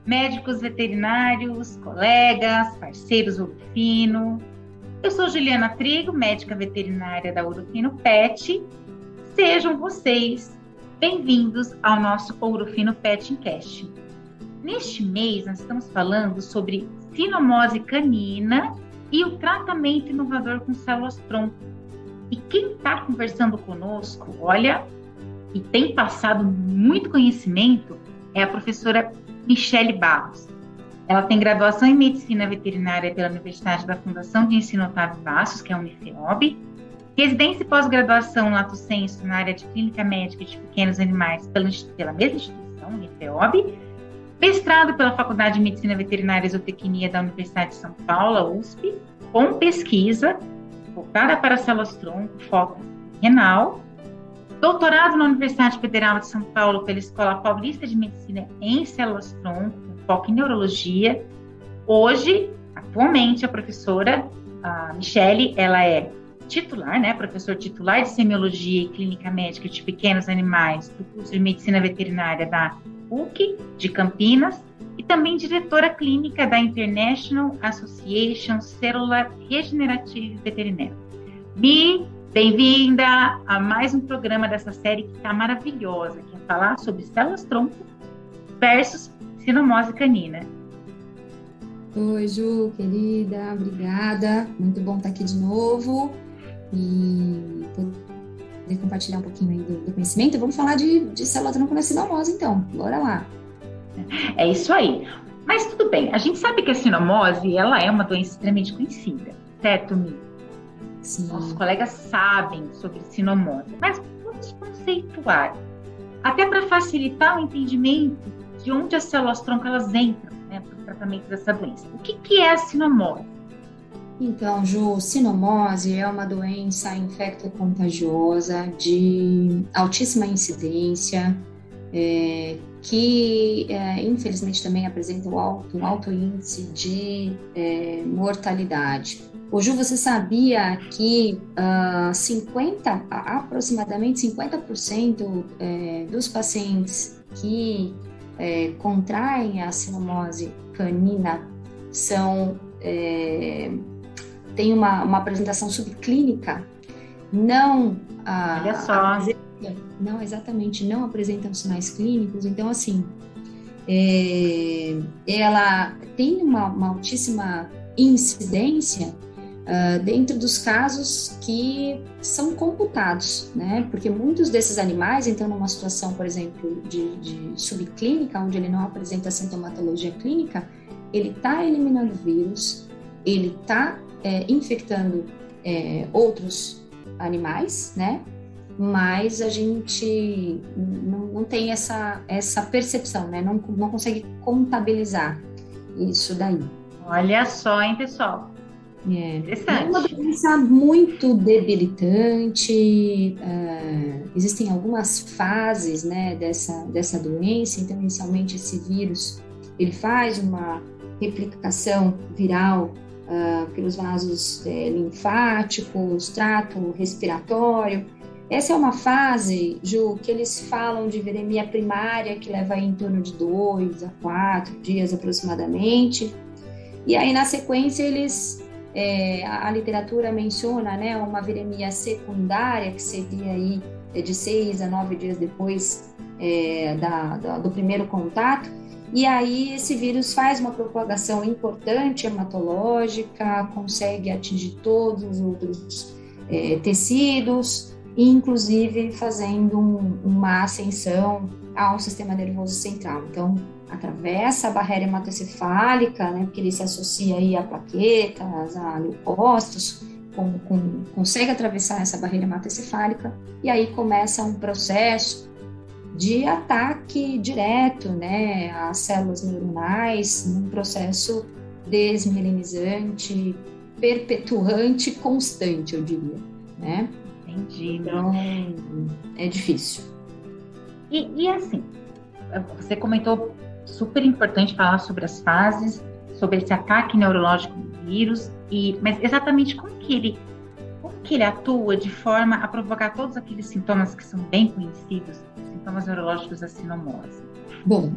médicos veterinários, colegas, parceiros Ourofino. Eu sou Juliana Trigo, médica veterinária da Ourofino Pet. Sejam vocês bem-vindos ao nosso Ourofino Pet Cast. Neste mês, nós estamos falando sobre sinomose canina e o tratamento inovador com células-tronco. E quem está conversando conosco, olha, e tem passado muito conhecimento, é a professora Michele Barros. Ela tem graduação em Medicina Veterinária pela Universidade da Fundação de Ensino Otávio Bastos, que é a Unifeob, residência e pós-graduação lato sensu na área de Clínica Médica de Pequenos Animais pela mesma instituição, Unifeob, mestrado pela Faculdade de Medicina Veterinária e Zootecnia da Universidade de São Paulo, a USP, com pesquisa voltada para células-tronco, foco renal, doutorado na Universidade Federal de São Paulo pela Escola Paulista de Medicina em células-tronco, com foco em neurologia. Hoje, atualmente, a professora Michele, ela é titular, professor titular de Semiologia e Clínica Médica de Pequenos Animais do curso de Medicina Veterinária da PUC de Campinas e também diretora clínica da International Association Cellular Regenerative Veterinary. Bem-vinda a mais um programa dessa série que está maravilhosa, que é falar sobre células-tronco versus sinomose canina. Oi, Ju, querida, obrigada. Muito bom estar aqui de novo e poder compartilhar um pouquinho aí do conhecimento. Vamos falar de célula-tronco na sinomose, então. Bora lá. É isso aí. Mas tudo bem, a gente sabe que a sinomose, ela é uma doença extremamente conhecida, certo, Mi? Sim. Nossos colegas sabem sobre sinomose, mas vamos conceituar, até para facilitar o entendimento de onde as células-tronco elas entram, para o tratamento dessa doença. O que é a sinomose? Então, Ju, sinomose é uma doença infecto-contagiosa de altíssima incidência, que infelizmente também apresenta um alto índice de mortalidade. Ô, Ju, você sabia que aproximadamente 50% dos pacientes que contraem a sinomose canina têm uma apresentação subclínica, Olha só. não apresentam sinais clínicos, então assim, ela tem uma altíssima incidência dentro dos casos que são computados, porque muitos desses animais entram numa situação, por exemplo, de subclínica, onde ele não apresenta sintomatologia clínica, ele está eliminando vírus, ele está infectando outros animais, mas a gente não tem essa percepção, não consegue contabilizar isso daí. Olha só, hein, pessoal? É uma doença muito debilitante, existem algumas fases, dessa doença. Então, inicialmente, esse vírus, ele faz uma replicação viral pelos vasos linfáticos, trato respiratório. Essa é uma fase, Ju, que eles falam de viremia primária, que leva aí em torno de 2 a 4 dias aproximadamente. E aí, na sequência, a literatura menciona, uma viremia secundária, que seria aí de 6 a 9 dias depois do primeiro contato. E aí esse vírus faz uma propagação importante hematológica, consegue atingir todos os outros tecidos, inclusive fazendo uma ascensão ao sistema nervoso central. Então, atravessa a barreira hematocefálica, porque ele se associa aí a plaquetas, a leucócitos, consegue atravessar essa barreira hematocefálica, e aí começa um processo de ataque direto, às células neuronais, num processo desmielinizante, perpetuante, constante, eu diria, Entendi. Então, é difícil. E assim, você comentou, super importante falar sobre as fases, sobre esse ataque neurológico do vírus, mas exatamente como que ele atua de forma a provocar todos aqueles sintomas que são bem conhecidos, sintomas neurológicos da sinomose? Bom,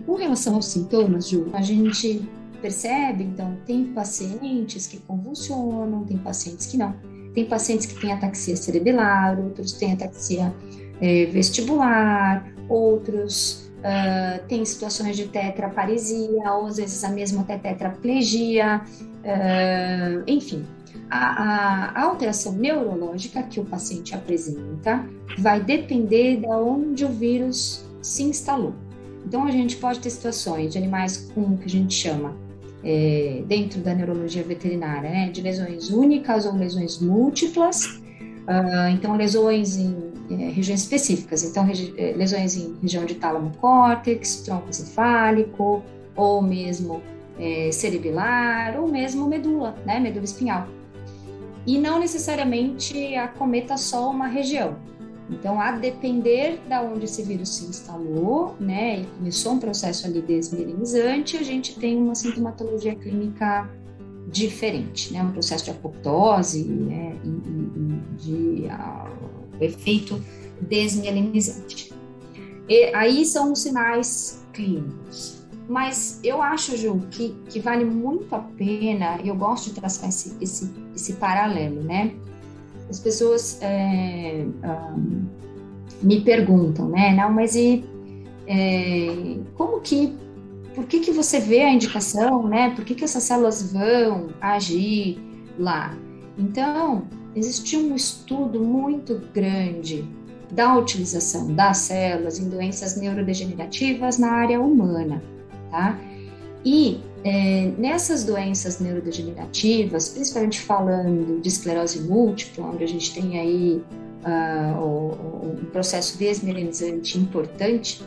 com relação aos sintomas, Ju, a gente percebe, então, tem pacientes que convulsionam, tem pacientes que não. Tem pacientes que têm ataxia cerebelar, outros têm ataxia vestibular, outros têm situações de tetraparesia, ou às vezes a mesma tetraplegia, enfim. A alteração neurológica que o paciente apresenta vai depender de onde o vírus se instalou. Então, a gente pode ter situações de animais com o que a gente chama, dentro da neurologia veterinária, né, de lesões únicas ou lesões múltiplas, então lesões em regiões específicas, então lesões em região de tálamo-córtex, tronco encefálico, ou mesmo cerebelar, ou mesmo medula, né, medula espinhal. E não necessariamente acometa só uma região. Então, a depender de onde esse vírus se instalou, né, e começou um processo ali desmielinizante, a gente tem uma sintomatologia clínica diferente, né, um processo de apoptose, né, e de efeito desmielinizante. E aí são os sinais clínicos. Mas eu acho, Ju, que vale muito a pena, e eu gosto de traçar esse paralelo, né? As pessoas me perguntam, né? Não, mas por que você vê a indicação, né? Por que essas células vão agir lá? Então, existiu um estudo muito grande da utilização das células em doenças neurodegenerativas na área humana, tá? E nessas doenças neurodegenerativas, principalmente falando de esclerose múltipla, onde a gente tem aí um processo desmielinizante importante,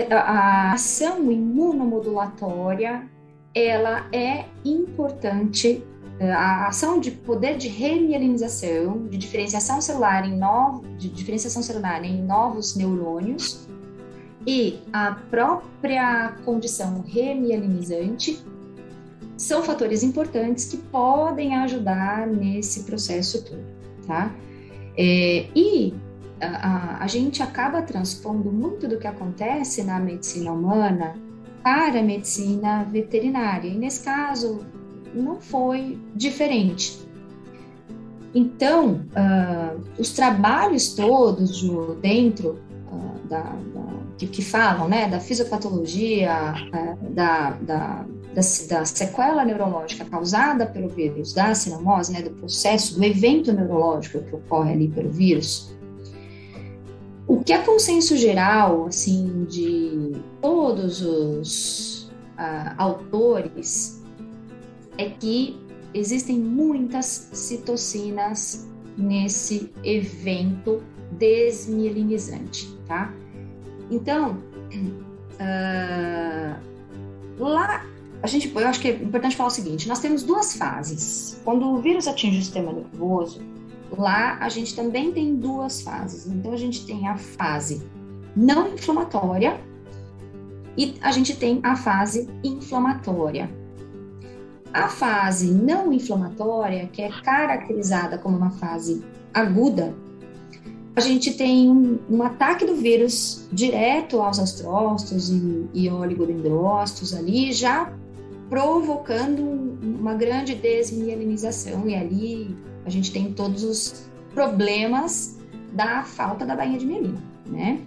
a ação imunomodulatória, ela é importante, a ação de poder de remielinização, de diferenciação celular em novos neurônios, e a própria condição remielinizante são fatores importantes que podem ajudar nesse processo todo, tá? A gente acaba transpondo muito do que acontece na medicina humana para a medicina veterinária, e nesse caso não foi diferente. Então, os trabalhos todos dentro que falam, né, da fisiopatologia, da sequela neurológica causada pelo vírus da sinomose, né, do processo, do evento neurológico que ocorre ali pelo vírus, o que é consenso geral, assim, de todos os autores é que existem muitas citocinas nesse evento desmielinizante, tá? Então, lá, eu acho que é importante falar o seguinte, nós temos duas fases. Quando o vírus atinge o sistema nervoso, lá a gente também tem duas fases. Então, a gente tem a fase não inflamatória e a gente tem a fase inflamatória. A fase não inflamatória, que é caracterizada como uma fase aguda, a gente tem um ataque do vírus direto aos astrócitos e oligodendrócitos ali, já provocando uma grande desmielinização, e ali a gente tem todos os problemas da falta da bainha de mielina, né?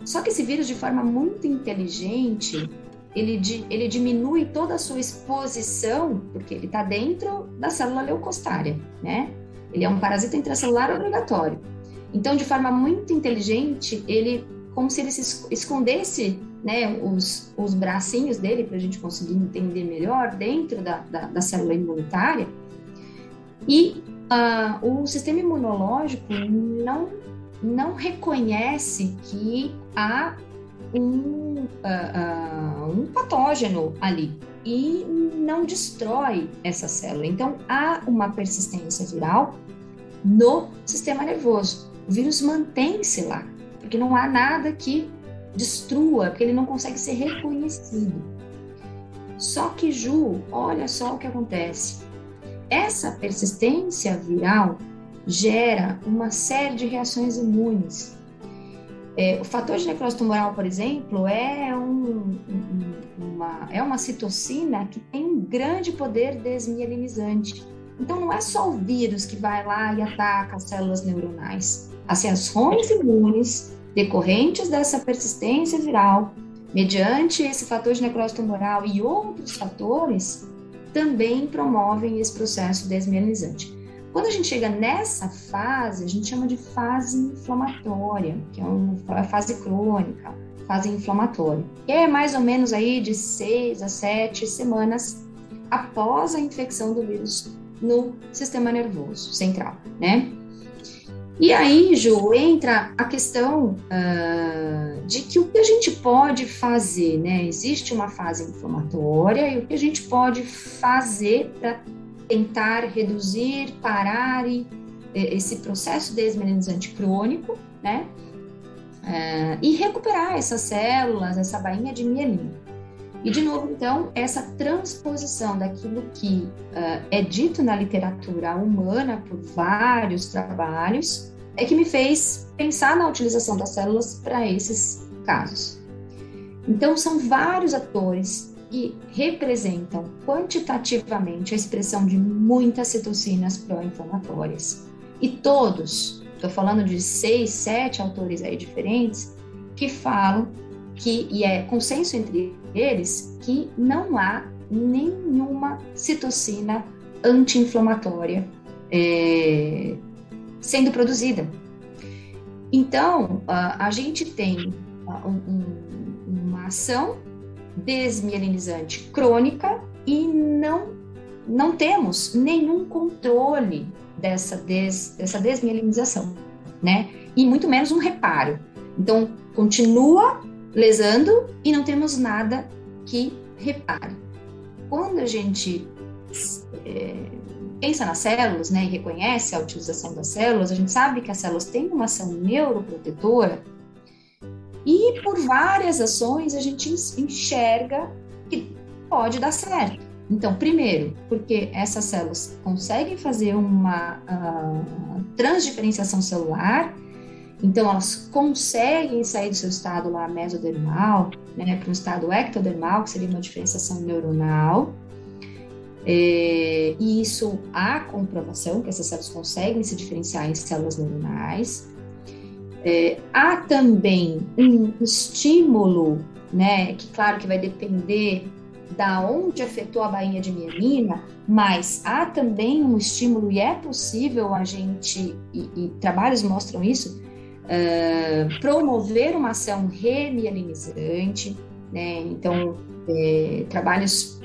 Só que esse vírus, de forma muito inteligente, ele diminui toda a sua exposição, porque ele está dentro da célula leucostária, né? Ele é um parasita intracelular obrigatório. Então, de forma muito inteligente, como se ele se escondesse, né, os bracinhos dele, para a gente conseguir entender melhor, dentro da célula imunitária. E o sistema imunológico não reconhece que há um patógeno ali e não destrói essa célula. Então, há uma persistência viral no sistema nervoso. O vírus mantém-se lá, porque não há nada que destrua, porque ele não consegue ser reconhecido. Só que, Ju, olha só o que acontece. Essa persistência viral, gera uma série de reações imunes. O fator de necrose tumoral, por exemplo, é uma citocina que tem um grande poder desmielinizante. Então, não é só o vírus que vai lá e ataca as células neuronais. As reações imunes decorrentes dessa persistência viral, mediante esse fator de necrose tumoral e outros fatores, também promovem esse processo desmielinizante. Quando a gente chega nessa fase, a gente chama de fase inflamatória, que é uma fase crônica, fase inflamatória, que é mais ou menos aí de 6 a 7 semanas após a infecção do vírus no sistema nervoso central, né? E aí, Ju, entra a questão de que o que a gente pode fazer, né? Existe uma fase inflamatória e o que a gente pode fazer para tentar reduzir, parar esse processo desmielinizante crônico, né? E recuperar essas células, essa bainha de mielina. E, de novo, então, essa transposição daquilo que é dito na literatura humana por vários trabalhos é que me fez pensar na utilização das células para esses casos. Então, são vários atores que representam quantitativamente a expressão de muitas citocinas pró-inflamatórias. E todos, estou falando de 6, 7 autores aí diferentes, que falam que, e é consenso entre eles, que não há nenhuma citocina anti-inflamatória sendo produzida. Então, a gente tem uma ação desmielinizante crônica e não temos nenhum controle dessa desmielinização, né? E muito menos um reparo. Então, continua lesando e não temos nada que repare. Quando a gente pensa nas células, né, e reconhece a utilização das células, a gente sabe que as células têm uma ação neuroprotetora e por várias ações a gente enxerga que pode dar certo. Então, primeiro, porque essas células conseguem fazer uma transdiferenciação celular, então elas conseguem sair do seu estado lá mesodermal, né, para um estado ectodermal, que seria uma diferenciação neuronal. E isso há comprovação que essas células conseguem se diferenciar em células neuronais. Há também um estímulo, né, que claro que vai depender da onde afetou a bainha de mielina, mas há também um estímulo e é possível a gente, e trabalhos mostram isso, promover uma ação remielinizante, né? Então, trabalhos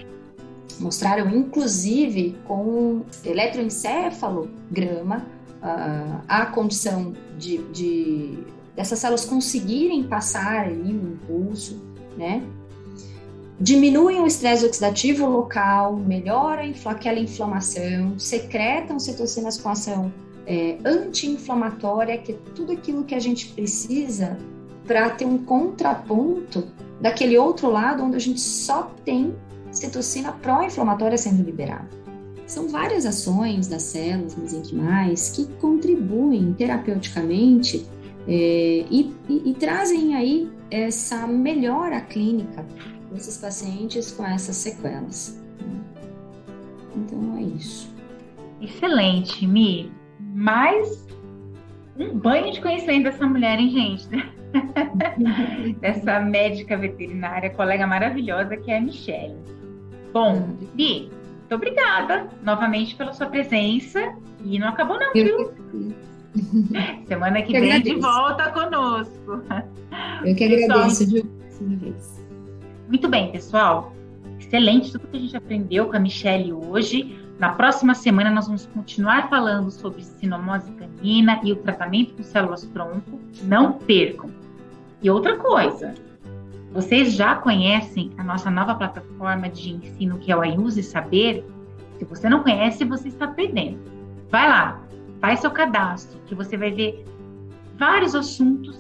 mostraram, inclusive, com eletroencefalograma, a condição dessas células conseguirem passar ali o impulso, né? Diminuem o estresse oxidativo local, melhora aquela inflamação, secretam citocinas com ação anti-inflamatória, que é tudo aquilo que a gente precisa para ter um contraponto daquele outro lado onde a gente só tem citocina pró-inflamatória sendo liberada. São várias ações das células mesenquimais que contribuem terapeuticamente e trazem aí essa melhora clínica desses pacientes com essas sequelas. Então é isso. Excelente, Mi. Mais um banho de conhecimento dessa mulher, hein, gente? Dessa médica veterinária, colega maravilhosa que é a Michele. Bom, Mi, muito obrigada novamente pela sua presença. E não acabou não, viu? Semana que vem de volta conosco. Eu que agradeço, viu? Muito bem, pessoal. Excelente tudo que a gente aprendeu com a Michele hoje. Na próxima semana nós vamos continuar falando sobre sinomose canina e o tratamento com células-tronco. Não percam. E outra coisa, vocês já conhecem a nossa nova plataforma de ensino que é o Ayuse Saber? Se você não conhece, você está perdendo. Vai lá, faz seu cadastro, que você vai ver vários assuntos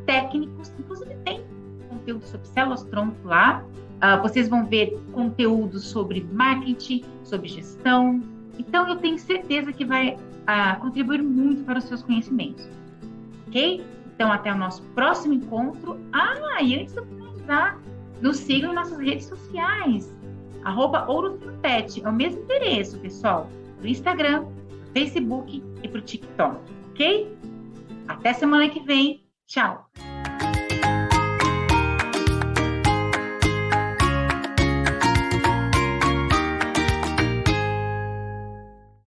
técnicos, inclusive tem conteúdo sobre células-tronco lá. Vocês vão ver conteúdo sobre marketing, sobre gestão. Então, eu tenho certeza que vai contribuir muito para os seus conhecimentos, ok? Então, até o nosso próximo encontro. E antes de eu finalizar, nos sigam em nossas redes sociais, @ourofinopet, é o mesmo endereço, pessoal, no Instagram, no Facebook e para o TikTok, ok? Até semana que vem, tchau!